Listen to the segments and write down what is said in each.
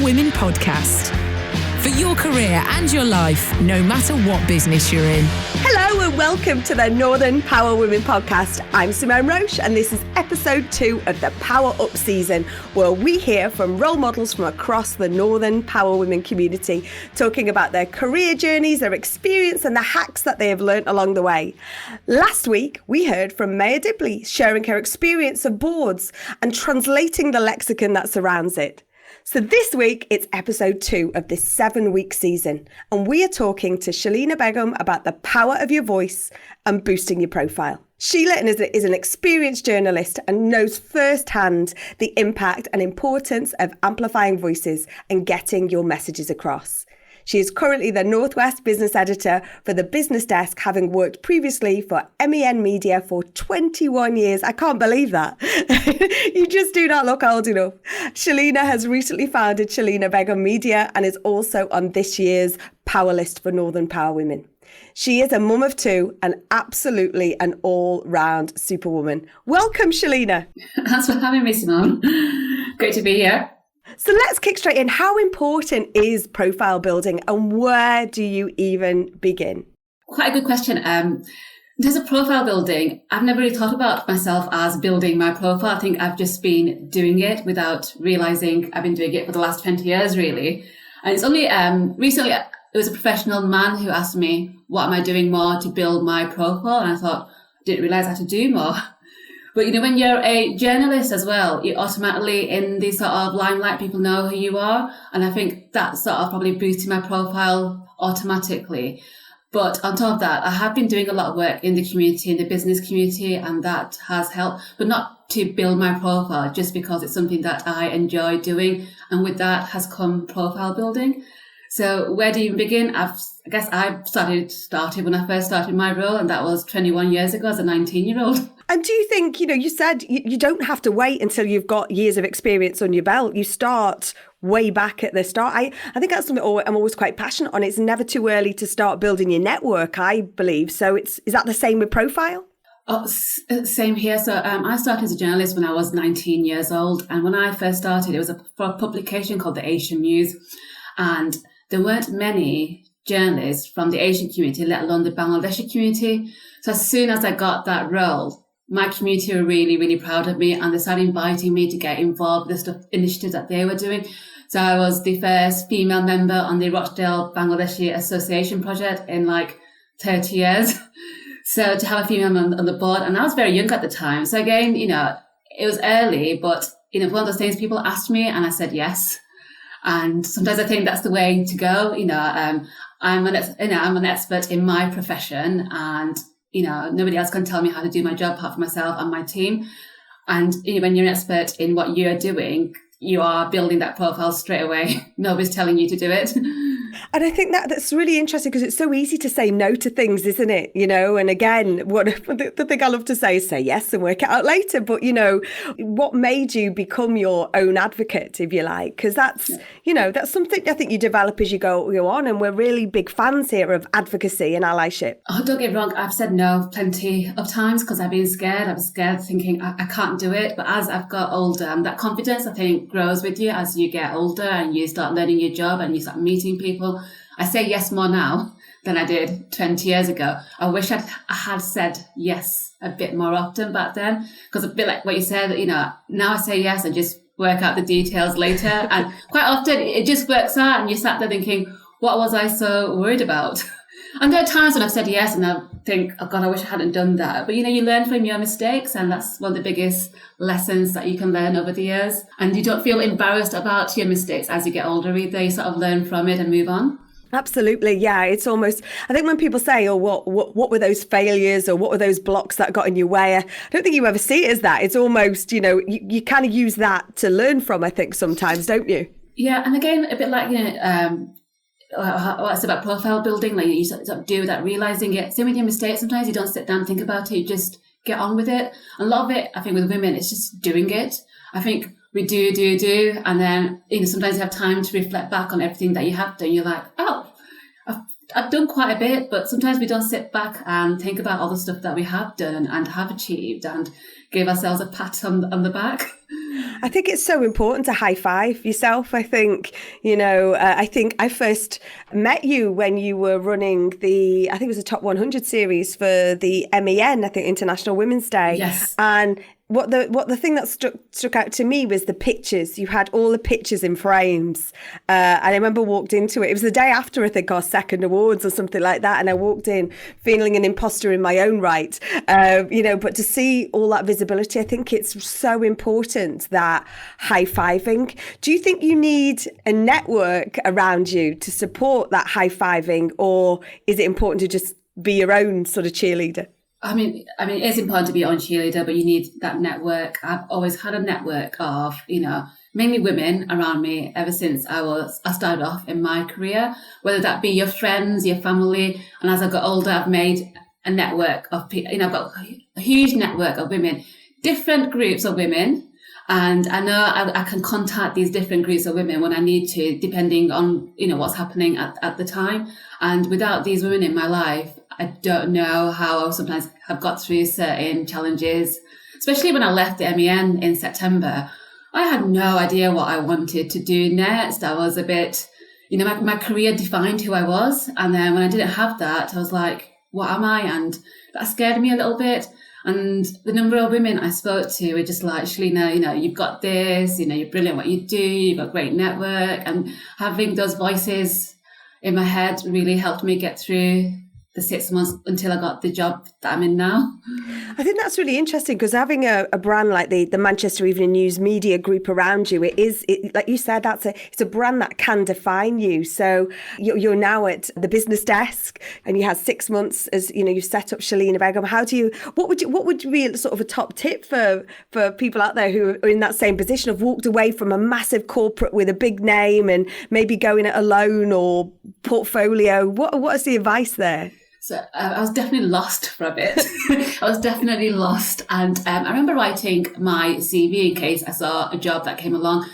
Women podcast. For your career and your life, no matter what business you're in. Hello and welcome to the Northern Power Women podcast. I'm Simone Roche and this is episode 2 of the Power Up season, where we hear from role models from across the Northern Power Women community, talking about their career journeys, their experience and the hacks that they have learnt along the way. Last week, we heard from Maya Dibley sharing her experience of boards and translating the lexicon that surrounds it. So this week, it's episode 2 of this 7-week season, and we are talking to Shelina Begum about the power of your voice and boosting your profile. Sheila is an experienced journalist and knows firsthand the impact and importance of amplifying voices and getting your messages across. She is currently the Northwest Business Editor for the Business Desk, having worked previously for MEN Media for 21 years. I can't believe that. You just do not look old enough. Shelina has recently founded Shelina Begum Media and is also on this year's Power List for Northern Power Women. She is a mum of 2 and absolutely an all-round superwoman. Welcome, Shelina. Thanks for having me, Simone. Great to be here. So let's kick straight in. How important is profile building and where do you even begin? Quite a good question. In terms of profile building, I've never really thought about myself as building my profile. I think I've just been doing it without realizing I've been doing it for the last 20 years, really. And it's only recently, it was a professional man who asked me, what am I doing more to build my profile? And I thought, I didn't realize I had to do more. But, you know, when you're a journalist as well, you're automatically in the sort of limelight, people know who you are. And I think that sort of probably boosted my profile automatically. But on top of that, I have been doing a lot of work in the community, in the business community, and that has helped, but not to build my profile, just because it's something that I enjoy doing. And with that has come profile building. So where do you begin? I guess I started when I first started my role, and that was 21 years ago as a 19-year-old. And do you think, you said you don't have to wait until you've got years of experience on your belt. You start way back at the start. I think that's something I'm always quite passionate on. It's never too early to start building your network, I believe. So is that the same with profile? Oh, same here. So I started as a journalist when I was 19 years old. And when I first started, it was for a publication called the Asian News. And there weren't many journalists from the Asian community, let alone the Bangladeshi community. So as soon as I got that role, my community were really, really proud of me, and they started inviting me to get involved with the initiatives that they were doing. So I was the first female member on the Rochdale Bangladeshi Association project in like 30 years. So to have a female on the board, and I was very young at the time. So again, it was early, but one of those things, people asked me and I said yes. And sometimes I think that's the way to go. I'm an expert in my profession, and nobody else can tell me how to do my job apart from myself and my team. And when you're an expert in what you're doing, you are building that profile straight away. Nobody's telling you to do it. And I think that's really interesting because it's so easy to say no to things, isn't it? And again, the thing I love to say is say yes and work it out later. But, what made you become your own advocate, if you like? Because that's something I think you develop as you go on. And we're really big fans here of advocacy and allyship. Oh, don't get me wrong. I've said no plenty of times because I've been scared. I was scared thinking I can't do it. But as I've got older, that confidence, I think, grows with you as you get older and you start learning your job and you start meeting people. I say yes more now than I did 20 years ago. I wish I had said yes a bit more often back then, because a bit like what you said, now I say yes and just work out the details later. And quite often it just works out and you sat there thinking, what was I so worried about? And there are times when I've said yes and I think, oh God, I wish I hadn't done that. But you learn from your mistakes, and that's one of the biggest lessons that you can learn over the years. And you don't feel embarrassed about your mistakes as you get older either. You sort of learn from it and move on. Absolutely. Yeah. It's almost, I think when people say, oh, what were those failures or what were those blocks that got in your way? I don't think you ever see it as that. It's almost, you kind of use that to learn from, I think sometimes, don't you? Yeah. And again, a bit like, what's about profile building, like you sort of do that, realizing it. Same with your mistakes. Sometimes you don't sit down and think about it. You just get on with it. A lot of it, I think with women, it's just doing it. I think we do. And then, sometimes you have time to reflect back on everything that you have done. You're like, oh, I've done quite a bit, but sometimes we don't sit back and think about all the stuff that we have done and have achieved and give ourselves a pat on the back. I think it's so important to high five yourself. I think, I think I first met you when you were running I think it was the Top 100 series for the MEN, I think International Women's Day. Yes. And what the thing that struck out to me was the pictures. You had all the pictures in frames. And I remember walked into it. It was the day after, I think, our second awards or something like that. And I walked in feeling an imposter in my own right. But to see all that visibility, I think it's so important, that high-fiving. Do you think you need a network around you to support that high-fiving, or is it important to just be your own sort of cheerleader? I mean, it's important to be your own cheerleader, but you need that network. I've always had a network of, mainly women around me ever since I started off in my career, whether that be your friends, your family. And as I got older, I've made a network of people, I've got a huge network of women, different groups of women. And I know I can contact these different groups of women when I need to, depending on, what's happening at the time. And without these women in my life, I don't know how I sometimes have got through certain challenges, especially when I left the MEN in September. I had no idea what I wanted to do next. I was a bit, my career defined who I was. And then when I didn't have that, I was like, what am I? And that scared me a little bit. And the number of women I spoke to were just like, Shelina, you've got this, you're brilliant at what you do, you've got a great network. And having those voices in my head really helped me get through the 6 months until I got the job that I'm in now. I think that's really interesting, because having a brand like the Manchester Evening News media group around you, it like you said, it's a brand that can define you. So you're now at the business desk, and you had 6 months as you set up Shelina Begum. What would be sort of a top tip for people out there who are in that same position, have walked away from a massive corporate with a big name and maybe going it alone or portfolio? What is the advice there? So I was definitely lost for a bit. I was definitely lost. And I remember writing my CV in case I saw a job that came along.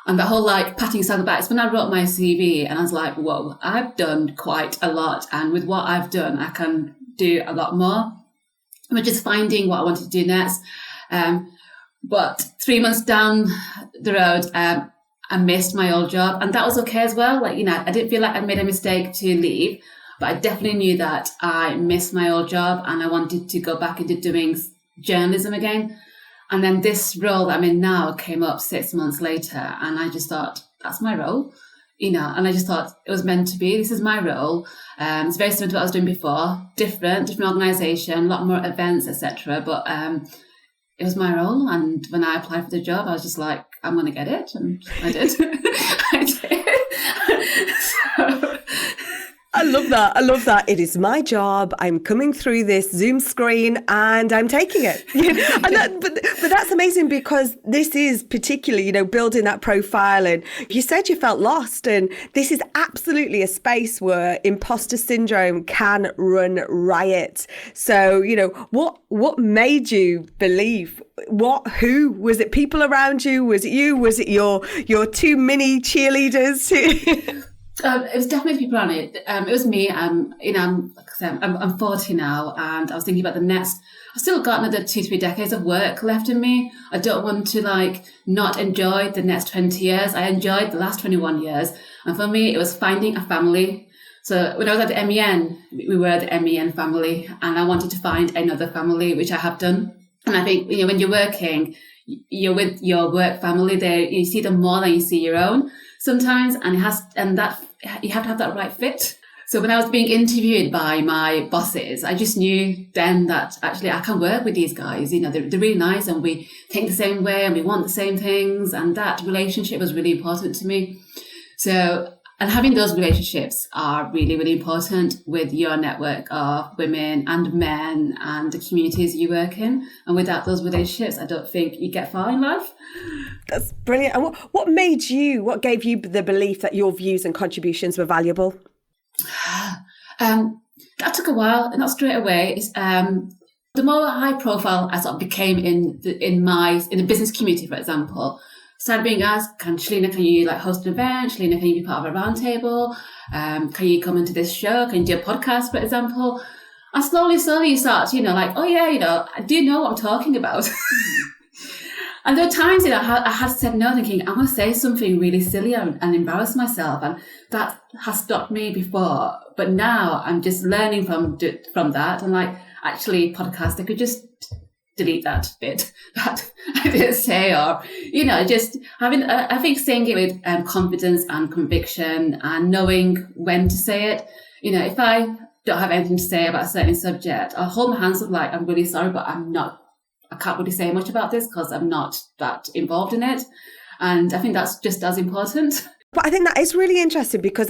And the whole patting yourself on the back. It's when I wrote my CV and I was like, whoa, I've done quite a lot. And with what I've done, I can do a lot more. And we're just finding what I wanted to do next. But 3 months down the road, I missed my old job. And that was okay as well. I didn't feel like I made a mistake to leave. But I definitely knew that I missed my old job and I wanted to go back into doing journalism again. And then this role that I'm in now came up 6 months later. And I just thought, that's my role, and I just thought it was meant to be. This is my role. It's very similar to what I was doing before. Different organisation, a lot more events, etc. But it was my role. And when I applied for the job, I was just like, I'm going to get it. And I did. I did. So... I love that. It is my job. I'm coming through this Zoom screen and I'm taking it. But that's amazing, because this is particularly, building that profile. And you said you felt lost, and this is absolutely a space where imposter syndrome can run riot. So, what made you believe? Who was it? People around you? Was it you? Was it your two mini cheerleaders? It was definitely people around it. It was me. Like I said, I'm 40 now, and I was thinking about the next. I've still got another 2-3 decades of work left in me. I don't want to not enjoy the next 20 years. I enjoyed the last 21 years, and for me, it was finding a family. So when I was at the MEN, we were the MEN family, and I wanted to find another family, which I have done. And I think when you're working, you're with your work family. There, you see them more than you see your own sometimes, and you have to have that right fit. So when I was being interviewed by my bosses, I just knew then that actually I can work with these guys. They're really nice, and we think the same way, and we want the same things, and that relationship was really important to me. So, and having those relationships are really, really important with your network of women and men and the communities you work in. And without those relationships, I don't think you get far in life. That's brilliant. And what gave you the belief that your views and contributions were valuable? That took a while, not straight away. The more high profile I sort of became in the business community, for example, started being asked, Shelina, can you host an event? Shelina, can you be part of a roundtable? Can you come into this show? Can you do a podcast, for example? And slowly you start, oh yeah, I do know what I'm talking about. And there were times, I had said no, thinking, I'm going to say something really silly and embarrass myself. And that has stopped me before. But now I'm just learning from that. And like, actually, podcast, I could just delete that bit that I didn't say, or, just having, I think saying it with confidence and conviction and knowing when to say it. If I don't have anything to say about a certain subject, I'll hold my hands up like, I'm really sorry, but I can't really say much about this because I'm not that involved in it. And I think that's just as important. But I think that is really interesting because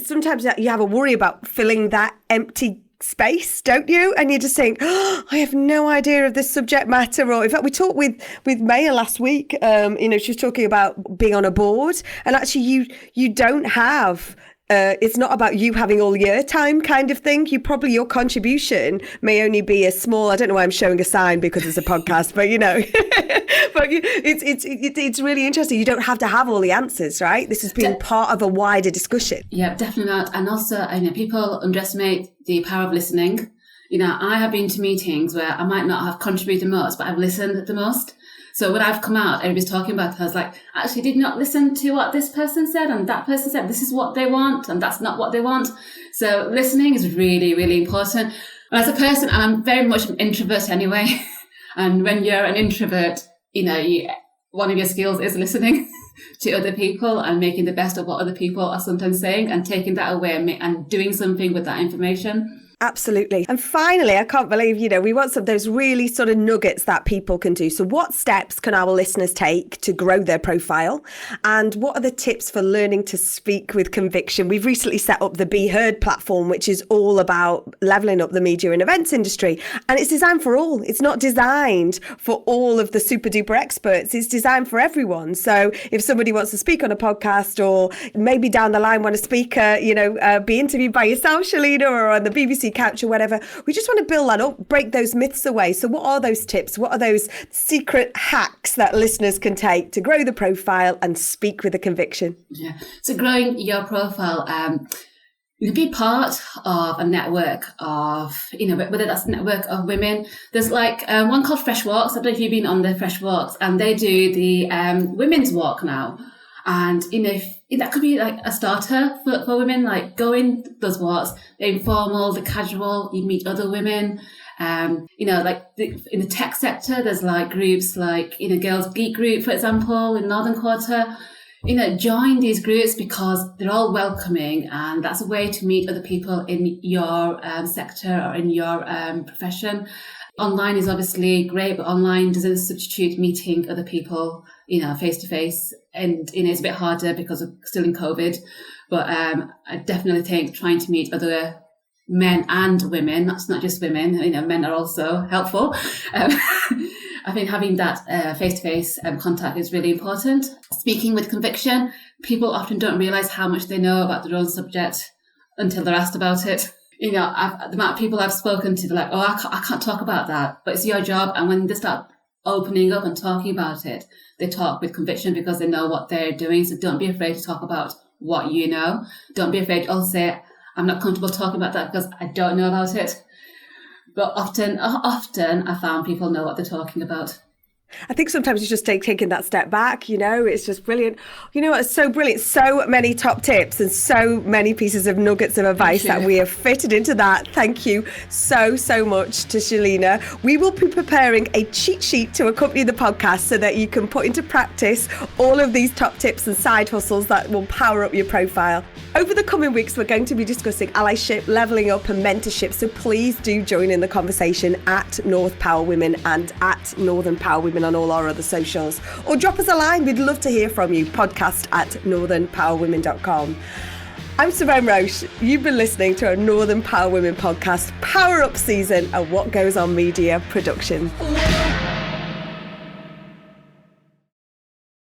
sometimes you have a worry about filling that empty space, don't you? And you're just saying, oh, I have no idea of this subject matter. Or in fact, we talked with Maya last week. She was talking about being on a board, and actually you don't have. It's not about you having all your time kind of thing. Your contribution may only be a small, I don't know why I'm showing a sign because it's a podcast, but but it's really interesting. You don't have to have all the answers, right? This has been part of a wider discussion. Yeah, definitely not. And also, people underestimate the power of listening. I have been to meetings where I might not have contributed the most, but I've listened the most. So when I've come out, everybody's talking about it, I was like, actually did not listen to what this person said and that person said, this is what they want and that's not what they want. So listening is really, really important. And as a person, I'm very much an introvert anyway. And when you're an introvert, one of your skills is listening to other people and making the best of what other people are sometimes saying and taking that away and doing something with that information. Absolutely. And finally, I can't believe, we want some of those really sort of nuggets that people can do. So what steps can our listeners take to grow their profile? And what are the tips for learning to speak with conviction? We've recently set up the Be Heard platform, which is all about leveling up the media and events industry. And it's designed for all. It's not designed for all of the super duper experts. It's designed for everyone. So if somebody wants to speak on a podcast or maybe down the line want a speaker, be interviewed by yourself, Shelina, or on the BBC Couch or whatever, we just want to build that up, break those myths away. So what are those tips? What are those secret hacks that listeners can take to grow the profile and speak with a conviction? Yeah. So growing your profile, be part of a network of, whether that's a network of women. There's like one called Fresh Walks. I don't know if you've been on the Fresh Walks, and they do the women's walk now. And, that could be like a starter for women, like going those walks, the informal, the casual, you meet other women. In the tech sector, there's like groups like, Girls Geek Group, for example, in Northern Quarter. Join these groups because they're all welcoming, and that's a way to meet other people in your sector or in your profession. Online is obviously great, but online doesn't substitute meeting other people, face to face. And, it's a bit harder because of still in COVID. But I definitely think trying to meet other men and women, that's not just women, men are also helpful. I think having that face-to-face contact is really important. Speaking with conviction, people often don't realise how much they know about their own subject until they're asked about it. The amount of people I've spoken to, they're like, oh, I can't talk about that, but it's your job. And when they start opening up and talking about it, they talk with conviction because they know what they're doing. So don't be afraid to talk about what you know. Don't be afraid to say, I'm not comfortable talking about that because I don't know about it. But often I found people know what they're talking about. I think sometimes it's just taking that step back, it's just brilliant. It's so brilliant. So many top tips and so many pieces of nuggets of advice that we have fitted into that. Thank you so much to Shelina. We will be preparing a cheat sheet to accompany the podcast so that you can put into practice all of these top tips and side hustles that will power up your profile. Over the coming weeks, we're going to be discussing allyship, levelling up and mentorship. So please do join in the conversation at North Power Women and at Northern Power Women on all our other socials, or drop us a line. We'd love to hear from you. podcast@northernpowerwomen.com. I'm Simone Roche. You've been listening to a Northern Power Women podcast, Power Up Season, and What Goes On Media production.